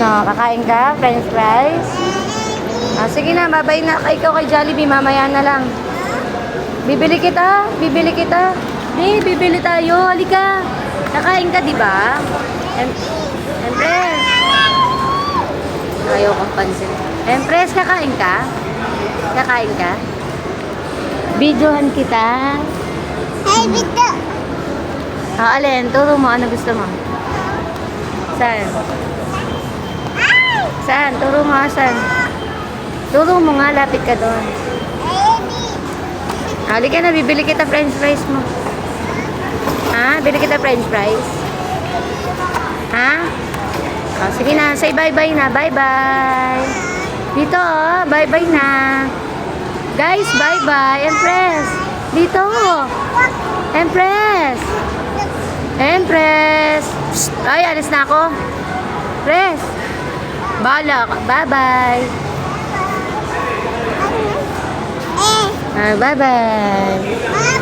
Ano, kakain ka? French fries? Ah, sige na, babay na. Ikaw kay Jollibee, mamaya na lang. Bibili kita. Bibili kita. Bibili tayo. Halika. Kakain ka, di ba? Empress. Ayaw kong pansin. Empress, kakain ka? Kakain ka? Videohan kita. Hey, Vito! Ah, alin? Turo mo. Ano gusto mo? Saan? Saan? Turo mo. Saan? Turo mo nga. Lapit ka doon. Halika na. Bibili kita french fries mo. Ha? Bili kita french fries? Ha? Oh, sige na. Say bye-bye na. Bye-bye. Dito, oh. Bye-bye na. Guys, bye-bye. Empress. Dito. Empress. Empress. Psst. Ay, alis na ako. Empress. Bahala ka. Bye-bye. Bye-bye.